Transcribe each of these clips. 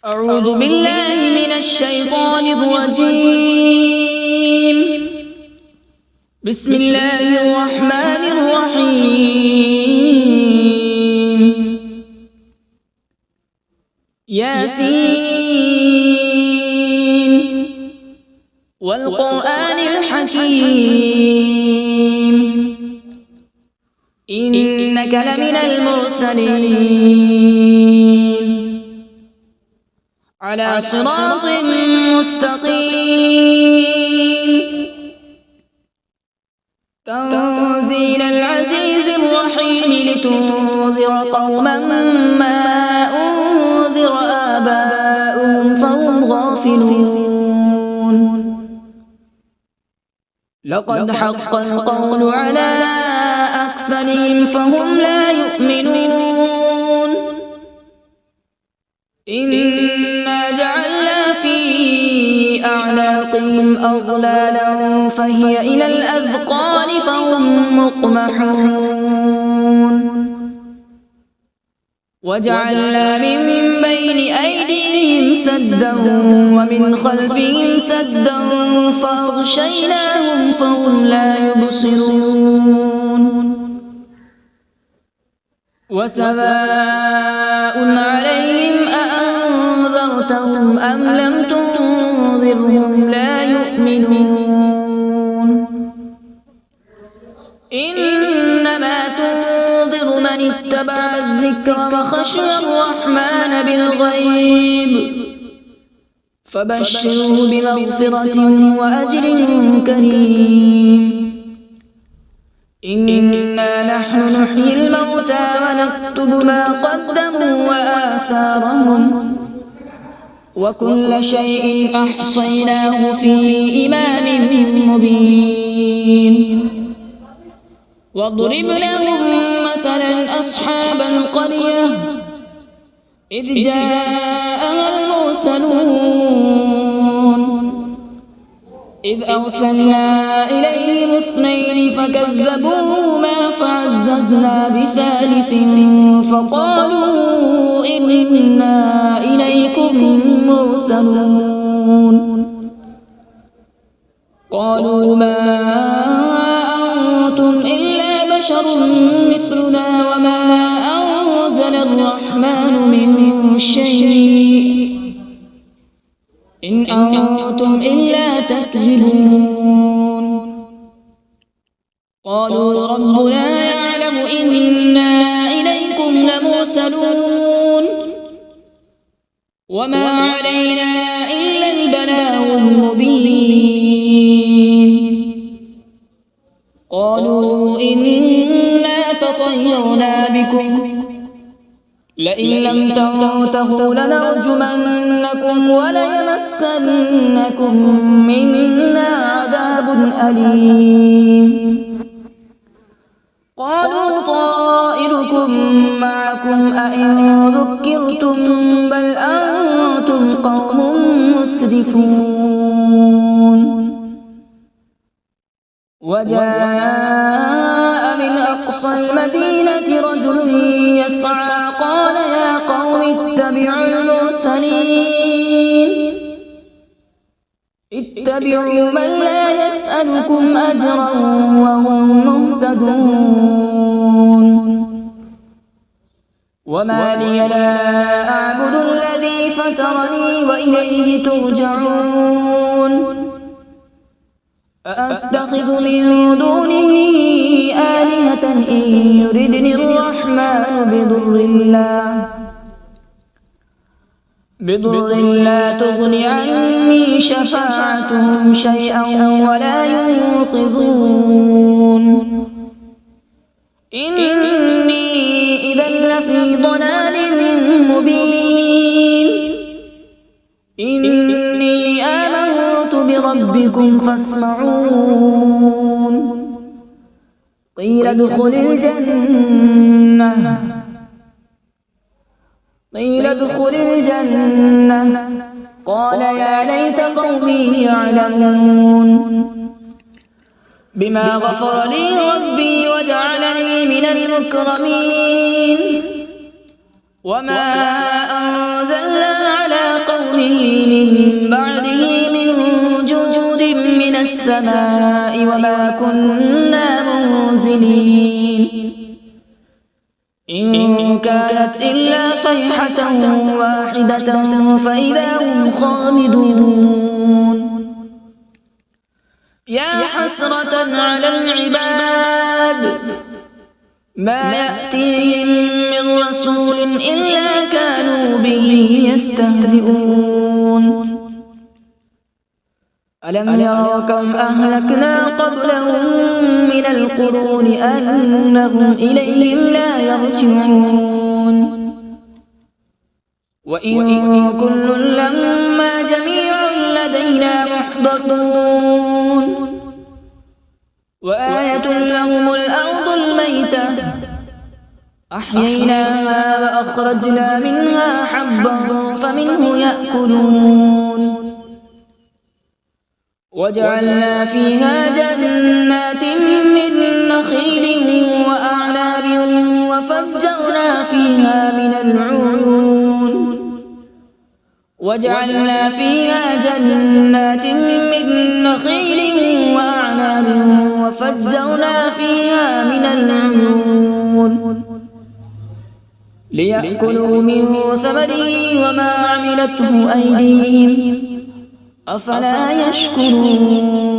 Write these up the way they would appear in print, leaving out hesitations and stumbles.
أعوذ بالله من الشيطان الرجيم. بسم الله الرحمن الرحيم. ياسين والقرآن الحكيم إنك لمن المرسلين على صراط مستقيم تنزيل العزيز الرحيم لتنذر قوما ما أنذر آباؤهم فهم غافلون. لقد حق القول على أكثرهم فهم لا يؤمنون. إنا جعلنا في أعناقهم أغلالا فهي إلى الأذقان فهم مقمحون. وجعلنا من بين أيديهم سدا ومن خلفهم سدا فأغشيناهم فهم لا يبصرون. وسواء عليهم أأنذرتهم أم لم تنذرهم لا يؤمنون. إنما تنذر من اتبع الذكر وخشي الرحمن بالغيب فبشره بمغفرة وأجر كريم. إنا نحن نحيي الموتى ونكتب ما قدموا وآثارهم وكل شيء أحصيناه في إمام مبين. واضرب لهم مثلا أصحاب القرية إذ جاءها المرسلون إذ أرسلنا إليهم اثنين فكذبوهما فعززنا بثالث فقالوا إنا إليكم مرسلون. قالوا ما أنتم إلا بشر مثلنا وما أنزل الرحمن من شيء إن أنتم إلا تكذبون. قالوا ربنا يعلم إنا إليكم لمرسلون وما علينا إلا البلاغ المبين. قالوا إنا تطيرنا بكم لئن لم تنتهوا لنرجمنكم وليمسنكم منا عذاب أليم. قالوا طائركم معكم أئن ذكرتم بل أنتم قوم مسرفون. وجاء من أقصى المدينة رجل يسعى قال يا قوم اتبعوا المرسلين اتبعوا من لا يسألكم أجرا وهم مهتدون. وما لي لا أعبد الذي فطرني وإليه ترجعون. أأتخذ من دونه آلهة إن يردني الرحمن بضر لا تغن عني شفاعتهم شيئا ولا ينقذون. إني إذا لفي ضلال مبين. إني آمنت بربكم فاسمعون. قيل ادخل الجنة قال يا ليت قومي يعلمون. بما غفر لي ربي وجعلني من المكرمين. وما أنزلنا على من بعده من جود من السماء وما كنا منزلين إن كانت إلا صيحة واحدة فإذا هم خامدون يا حسرة على العباد ما يأتيهم من رسول إلا كانوا به يستهزئون ألم يروا كم أهلكنا قبلهم من القرون أنهم إليهم لا يرجعون وإن كل لما جميع لدينا محضرون وآية لهم الأرض الميتة أحييناها وأخرجنا منها حبا فمنه يأكلون وجعلنا فيها جنات من نخيل وأعناب وفجرنا فيها من العيون وجعلنا فيها جنات من نخيل وأعناب وفجرنا فيها من العيون ليأكلوا من ثمره وما عملته أيديهم أفلا يشكرون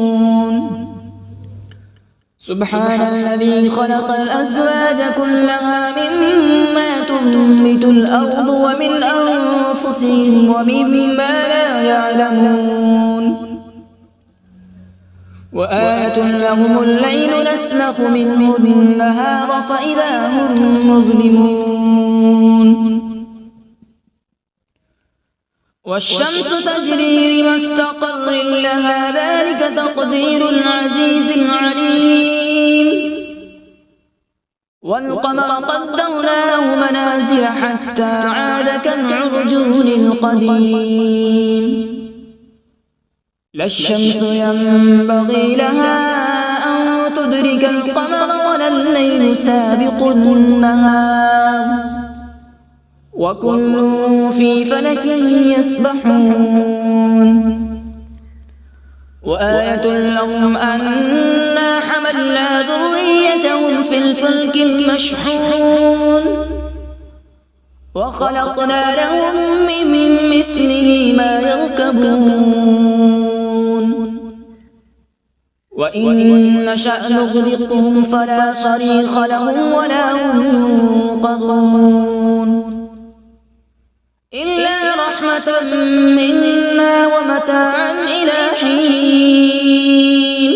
سبحان الذي خلق الأزواج كلها مما تنبت الأرض ومن أنفسهم ومما لا يعلمون وآية لهم الليل نسلخ منه النهار فإذا هم مظلمون والشمس تجري لمستقر لها ذلك تقدير العزيز العليم والقمر قدرناه منازل حتى عاد كالعرجون القديم لا الشمس ينبغي لها أن تدرك القمر ولا الليل سابق النهار وكل في فلك يسبحون وآية لهم أنا حملنا ذريتهم في الفلك المشحون وخلقنا لهم من مثله ما يركبون وإن نشأ نغرقهم فلا صريخ لهم ولا هم ينقذون إلا رحمة منا ومتاعا إلى حين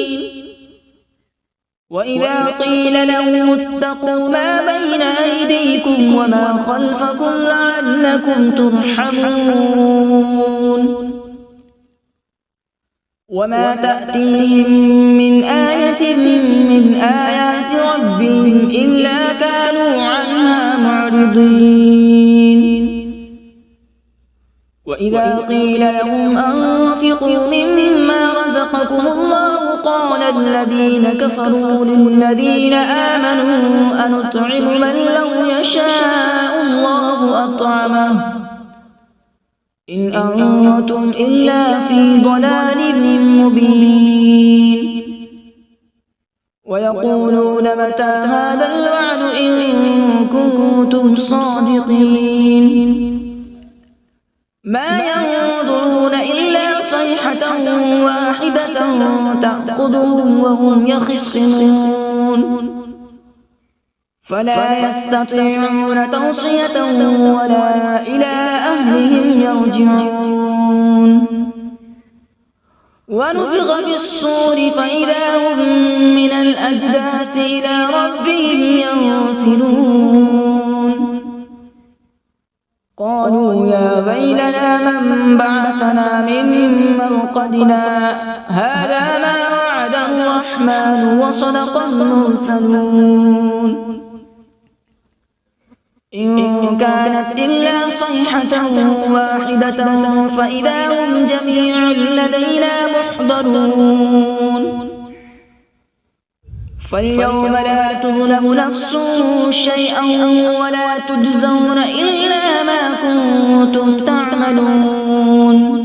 وإذا قيل لهم اتقوا ما بين أيديكم وما خلفكم لعلكم ترحمون وما تأتيهم من آية من آيات ربهم إلا كانوا عنها معرضين وإذا قيل لهم أنفقوا مما رزقكم الله قال الذين كفروا للذين آمنوا أنطعم من لو يشاء الله أطعمه إن أنتم إلا في ضلال مبين ويقولون متى هذا الوعد إن كنتم صادقين ما ينظرون إلا صيحة واحدة تأخذهم وهم يخصمون فلا يستطيعون توصية ولا إلى أهلهم يرجعون ونفخ في الصور فإذا هم من الأجداث إلى ربهم ينسلون قالوا يا ويلنا من بعثنا من مرقدنا هذا ما وعد الرحمن وصدق المرسلون إن كانت إلا صيحة واحدة فإذا هم جميع لدينا محضرون فاليوم لا تظلم نفس شيئا ولا تجزون إلا ما كنتم تعملون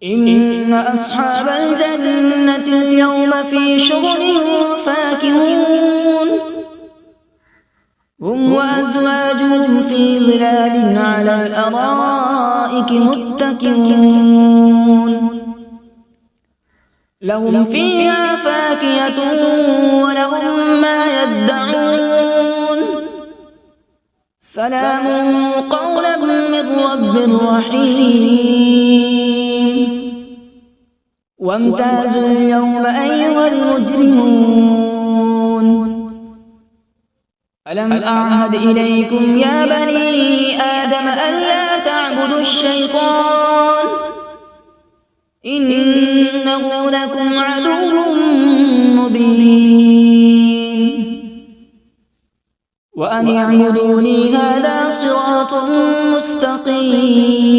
إن أصحاب الجنة اليوم في شغل فاكهون هم وأزواجهم في ظلال على الأرائك متكئون لهم فيها فاكهة ولهم ما يدعون سلام قولا من رب رحيم وامتازوا اليوم أيها المجرمون ألم أعهد إليكم يا بني آدم ألا تعبدوا الشيطان إنه لكم عدو مبين وأن اعبدوني هذا صراط مستقيم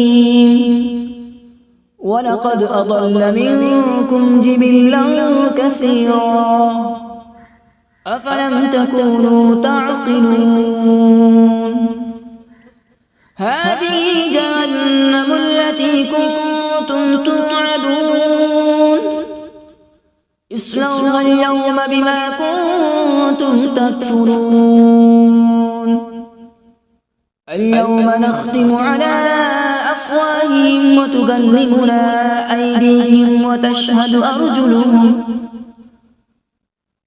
ولقد أضل منكم جبلا كثيرا أفلم تكونوا تعقلون هذه جهنم التي كنتم توعدون اصلوها اليوم بما كنتم تكفرون اليوم نختم على أفواههم وتكلمنا أيديهم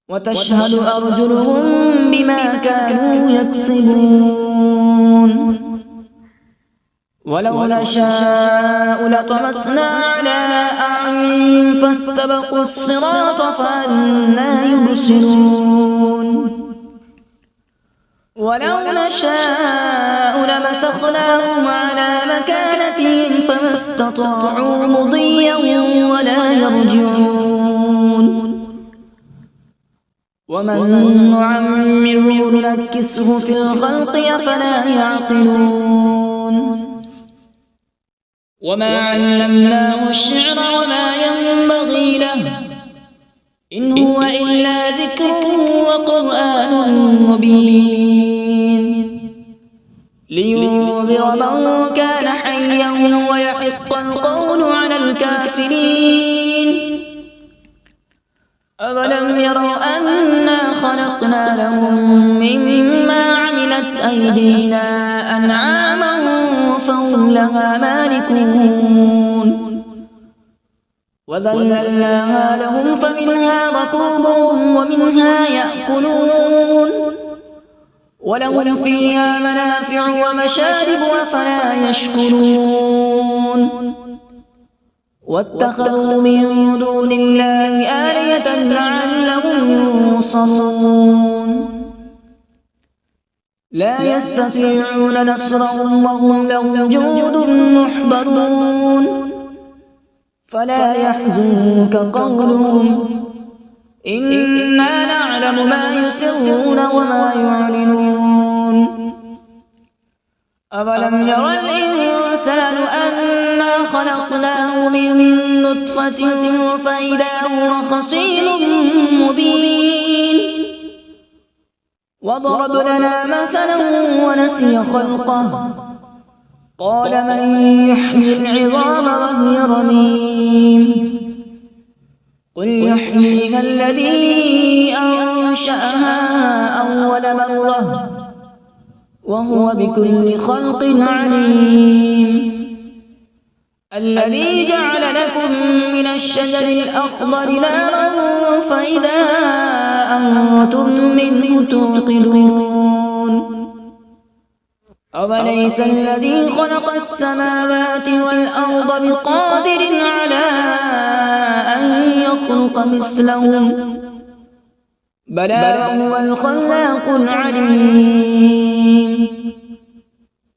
وتشهد أرجلهم بما كانوا يكسبون ولو نشاء لطمسنا على أعينهم فاستبقوا الصراط فأنى يبصرون ولو نشاء لمسخناهم على مكانتهم فما استطاعوا مضيا ولا يرجعون ومن نعمره ننكسه في الخلق أفلا يعقلون وما علمناه الشعر وما ينبغي له إن هو إلا ذكر وقرآن مبين لينذر من كان حيا ويحق القول على الكافرين أولم يروا أنا خلقنا لهم مما عملت أيدينا أنعاما فهم لها مالكون وذللناها لهم فمنها ركوبهم ومنها يأكلون ولهم فيها منافع ومشارب أفلا يشكرون واتخذوا من دون الله آلهة لعلهم ينصرون لا يستطيعون نصرهم وهم لهم جند محضرون فلا يحزنك قولهم إنا نعلم ما يسرون وما يعلنون أولم ير الإنسان أنا خلقناه من نطفة فإذا هو خصيم مبين وضرب لنا مثلا ونسي خلقه قال من يحيي العظام وهي رميم قل يحييها الذي أنشأها أول مرة وهو بكل خلق عليم الذي جعل لكم من الشجر الأخضر نارا فإذا أنتم منه توقدون أوليس الذي خلق السماوات والأرض بقادر على أن يخلق مثلهم بلى هو الخلاق العليم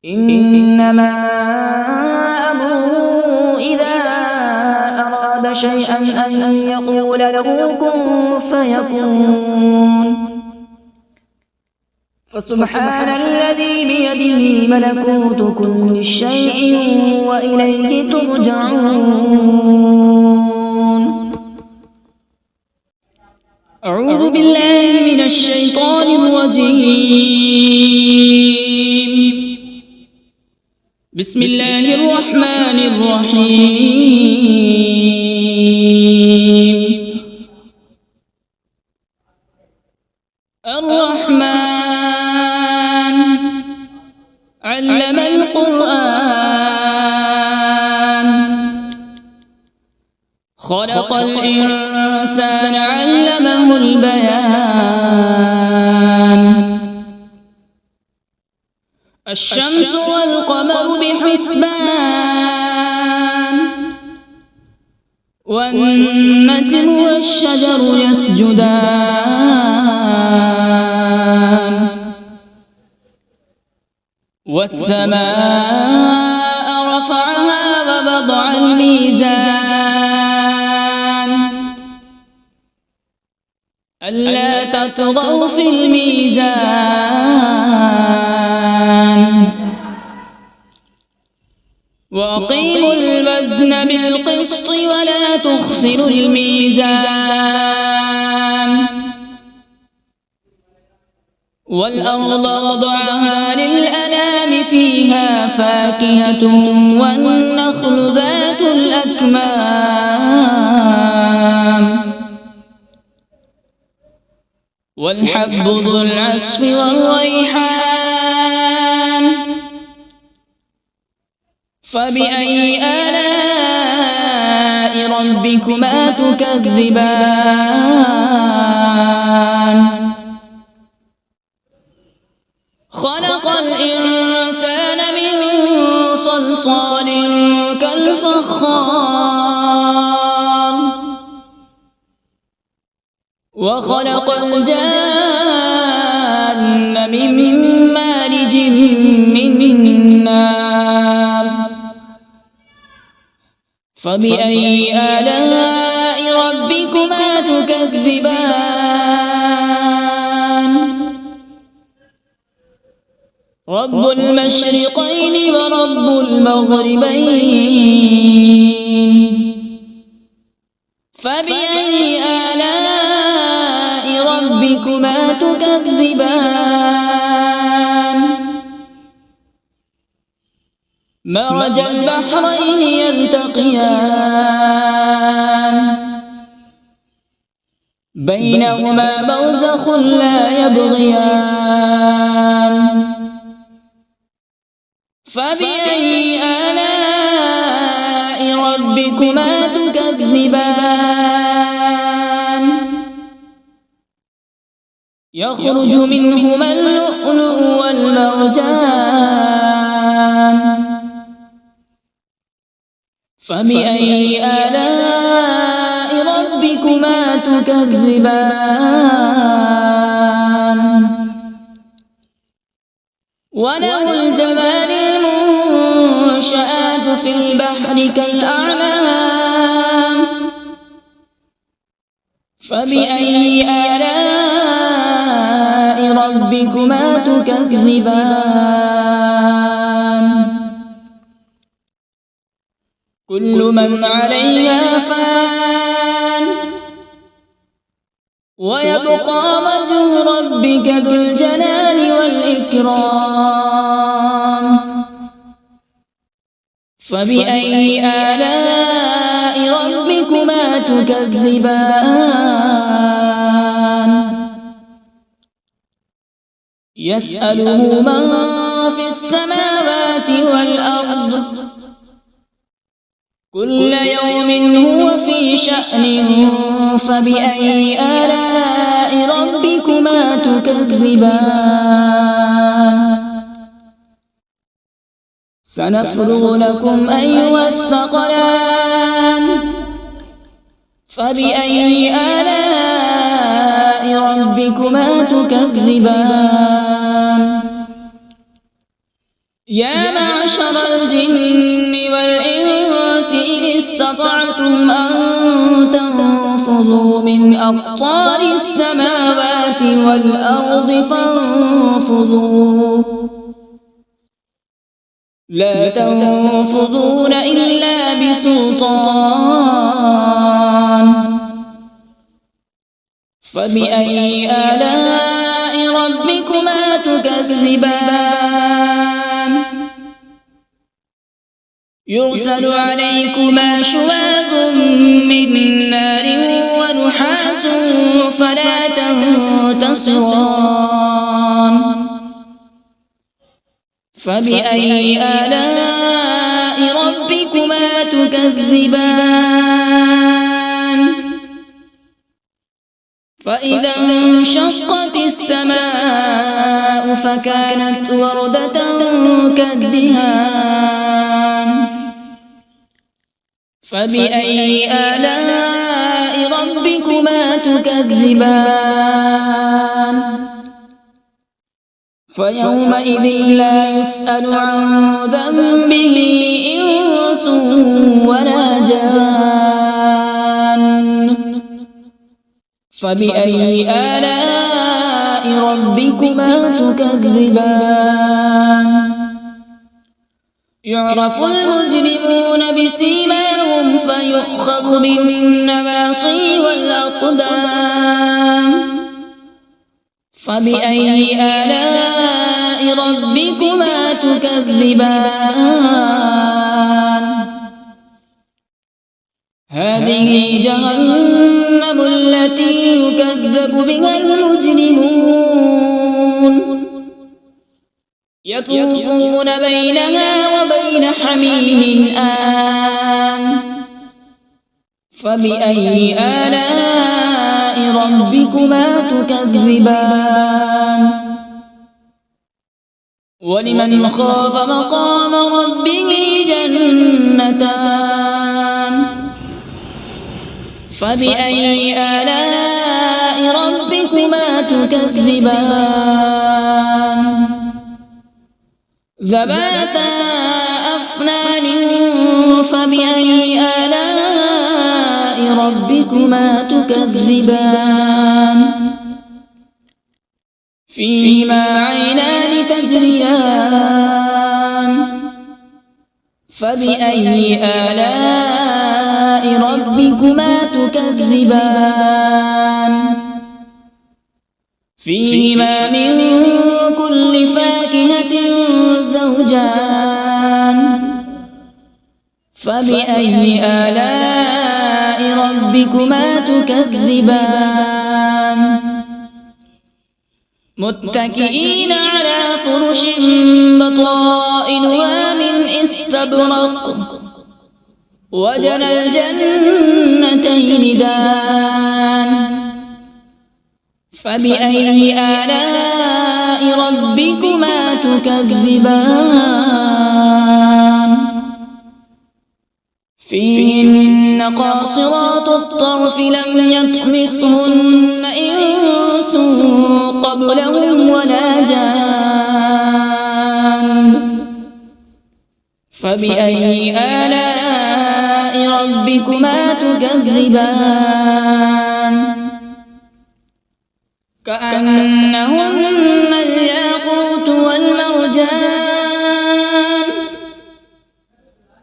إنما أمره إذا أراد شيئا أن يقول له كن فيكون فسبحان الذي بيده ملكوت كل شيء وإليه ترجعون أعوذ بالله من الشيطان الرجيم بسم الله الرحمن الرحيم. الرحمن علم القرآن، خلق الإنسان علمه البيان. الشمس والقمر بحسبان، والنجم والشجر يسجدان. والسماء رفعها ووضع الميزان، ألا تطغوا في الميزان. وأقيموا الوزن بالقسط ولا تخسروا الميزان. والأرض وضعها للأنام، فيها فاكهة والنخل ذات الأكمام، والحب ذو العصف والريحان. فبأي آلاء ربكما تكذبان؟ خلق الإنسان من صلصال كالفخار، وخلق الجان من مارج من نار. فبأي آلاء ربكما تكذبان؟ رب المشرقين ورب المغربين. فبأي آلاء ربكما تكذبان؟ مرج البحرين يلتقيان، بينهما برزخ لا يبغيان. فبأي آلاء ربكما تكذبان؟ يخرج منهما اللؤلؤ والمرجان. فبأي آلاء ربكما تكذبان؟ وله الجوار المنشآت في البحر كالأعلام. فبأي آلاء ربكما تكذبان؟ كل من عليها فان، ويبقى وجه ربك ذو الجلال والإكرام. فبأي آلاء ربكما تكذبان؟ يسأله من في السماوات والأرض، كل يوم هو في شأن. فبأي آلاء ربكما تكذبان؟ سنفرغ لكم أيها الثقلان. فبأي آلاء ربكما تكذبان؟ يا معشر الجن والإنس إن استطعتم أن تنفذوا من أقطار السماوات والأرض فانفذوا، لا تنفذون إلا بسلطان. فبأي آلاء ربكما تكذبان؟ يرسل عليكما شواظ من نار ونحاس فلا تنتصران فبأي آلاء ربكما تكذبان فإذا انشقت السماء فكانت وردة كالدهان فبأي آلاء ربكما تكذبان فيومئذ لا يسأل عن ذنبه إنس ولا جان فبأي آلاء ربكما تكذبان يعرف المجرمون بسيماهم فيؤخذ بالنواصي والأقدام فبأي آلاء ربكما تكذبان هذه جهنم التي يكذب بها المجرمون يطوفون بينها وبين حميم آن فبأي آلاء ربكما تكذبان ولمن خاف مقام ربه جنتان فبأي آلاء ربكما تكذبان ذواتا أفنان فبأي آلاء ربكما تكذبان فيهما عينان تجريان فبأي آلاء ربكما تكذبان فيهما من كل فاكهة زوجان فبأي آلاء ربكما تكذبان متكئين على فرش بطائنها من استبرق وجنى الجنتين دان فبأي آلاء ربكما تكذبان فيهن قاصرات الطرف لم يطمثهن إنس قبلهم ولا جان فبأي آلاء ربكما تكذبان كأنهن الياقوت والمرجان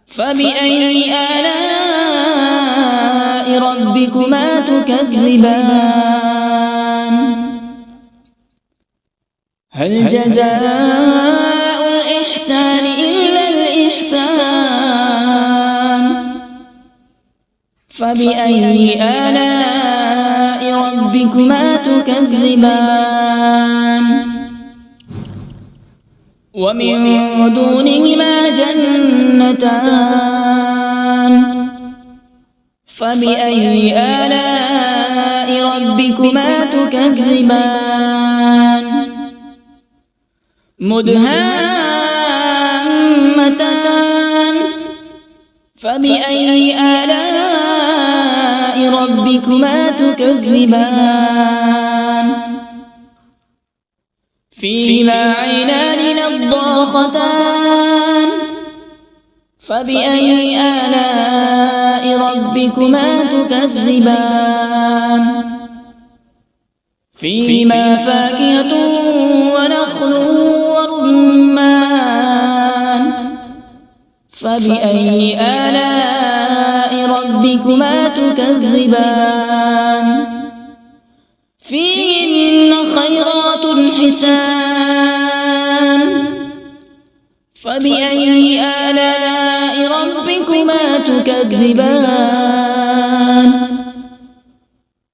فبأي آلاء ربكما تكذبان هل جزاء الإحسان إلا الإحسان فبأي آلاء ربكما تكذبان ومن دونهما جنتان فبأي آلاء ربكما تكذبان مدهامتان فبأي آلاء ربكما تكذبان فيهما عينان نضاختان فبأي آلاء ربكما تكذبان فيهما فاكهة ونخل ورمان فبأي آلاء ربكما تكذبان فيهن خيرات حسان فبأي آلاء ربكما تكذبان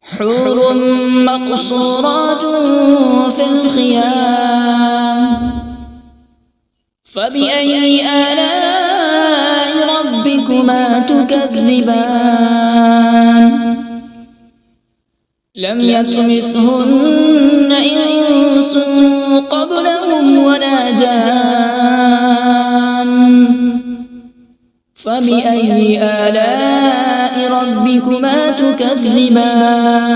حور مقصورات في الخيام فبأي آلاء ربكما تكذبان لم يطمثهن إنس قبلهم ولا جان فبأي آلاء ربكما تكذبان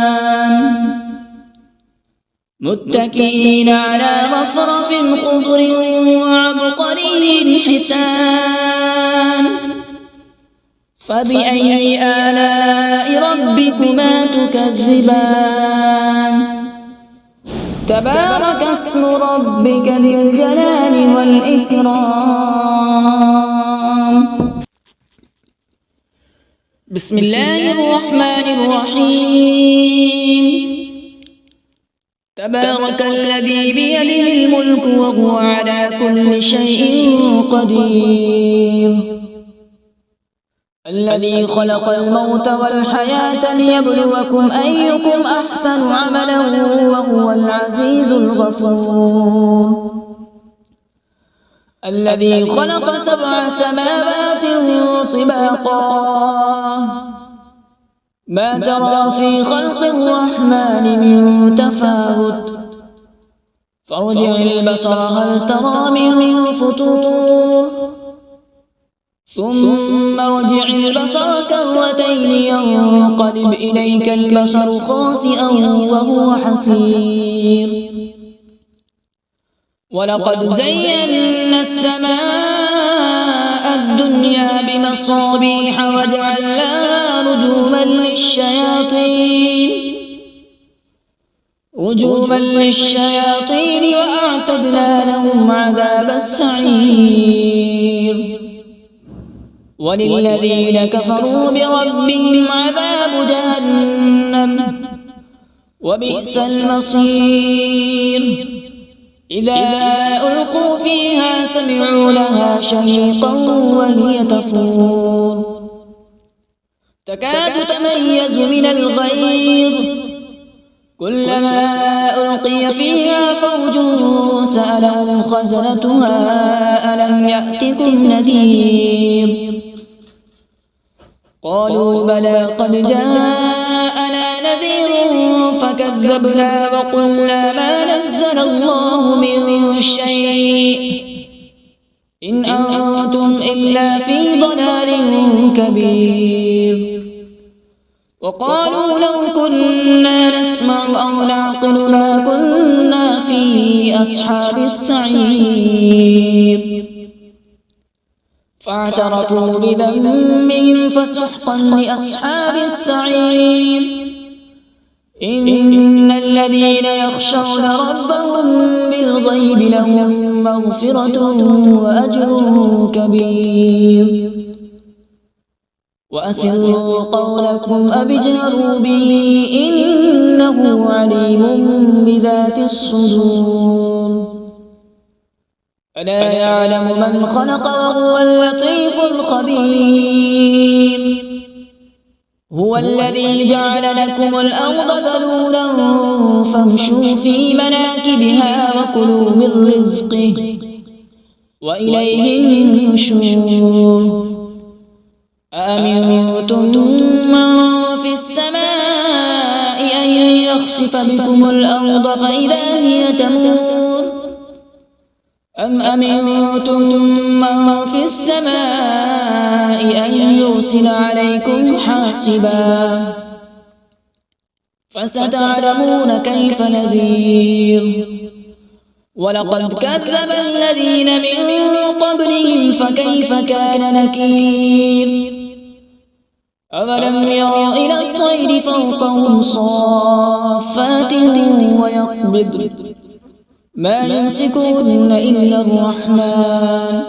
متكئين على رفرف خضر وعبقري حسان فبأي آلاء ربكما تكذبان تبارك اسم ربك ذي الجلال والإكرام بسم الله الرحمن الرحيم تبارك الذي بيده الملك وهو على كل شيء قدير الذي خلق الموت والحياة ليبلوكم أيكم أحسن عملا وهو العزيز الغفور الذي خلق 7 سماوات طباقا ما ترى في خلق الرحمن من تفاوت فارجع البصر هل ترى من فطور ثم ارجع البصر كرتين ينقلب إليك البصر خاسئا وهو حسير ولقد زينا السماء الدنيا بمصابيح وجعلناها رجوما للشياطين وأعتدنا لهم عذاب السعير وللذين كفروا بربهم عذاب جهنم وبئس المصير إذا ألقوا فيها سمعوا لها شهيقا وهي تفور تكاد تميز من الغيظ كلما ألقي فيها فوج سألهم خزنتها ألم يأتكم نذير قالوا بلى قد جاءنا نذير فكذبنا وقلنا ما نزل الله من شيء إن أنتم إلا في ضلال كبير وقالوا لو كنا نسمع أو نعقل ما كنا في أصحاب السعير فاعترفوا بذنبهم فسحقا لأصحاب السعير إن الذين يخشون ربهم بالغيب لهم مغفرة وأجر كبير وأسروا قولكم أو اجهروا به إنه عليم بذات الصدور ألا يعلم من خلق وهو اللطيف الخبير هو الذي جعل لكم الأرض ذلولا فامشوا في مناكبها وكلوا من رزقه وإليه النشور أأمنتم من في السماء أن يخسف بكم الأرض فإذا هي تمور أم أمنتم من في السماء أن يرسل عليكم حاصبا فستعلمون كيف نذير ولقد كذب الذين من قبلهم فكيف كان نكير أولم يروا إلى الطير فوقهم صافات ويقبض ما يمسكون إلا الرحمن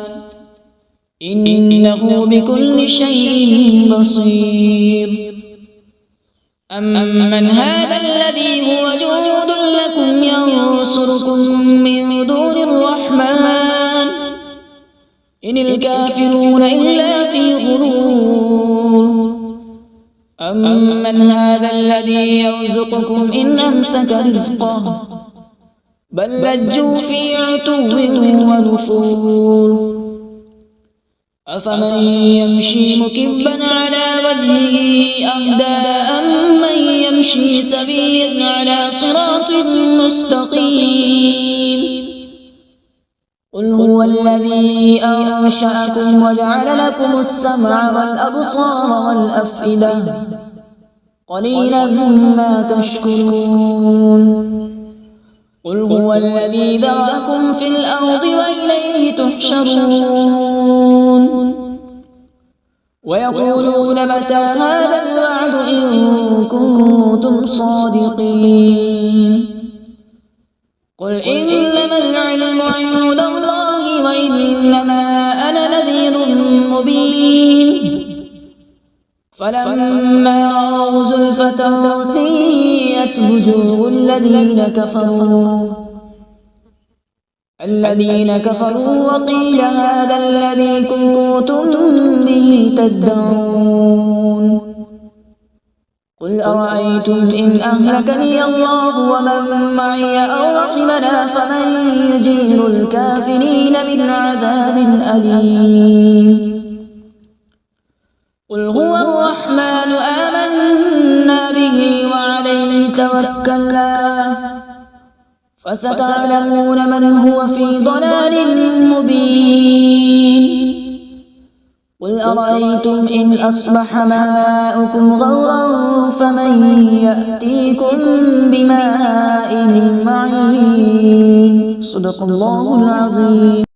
إنه بكل شيء بصير أمن هذا الذي هو جند لكم ينصركم من دون الرحمن إن الكافرون إلا في غرور أمن هذا الذي يرزقكم إن أمسك رزقه بل لجوا في عتو ونفور أفمن يمشي مكبا على وجهه أهدى أمن يمشي سويا على صراط مستقيم قل هو الذي أنشأكم وجعل لكم السمع والأبصار والأفئدة قليلا ما تشكرون قل هو الذي ذرأكم في الأرض وإليه تحشرون ويقولون متى هذا الوعد إن كنتم صادقين قل إنما العلم عند الله وإنما أنا نذير مبين فلما رأوا زلفة سيئت وجوه الذين كفروا وقيل هذا الذي كنتم به تدعون قل أرأيتم إن أهلكني الله ومن معي أو رحمنا فمن يجير الكافرين من عذاب أليم قل هو الرحمن آمنا به وعليه توكلنا فستعلمون من هو في ضلال مبين قل أرأيتم إن أصبح ماؤكم غورا فمن يأتيكم بماء معين صدق الله العظيم.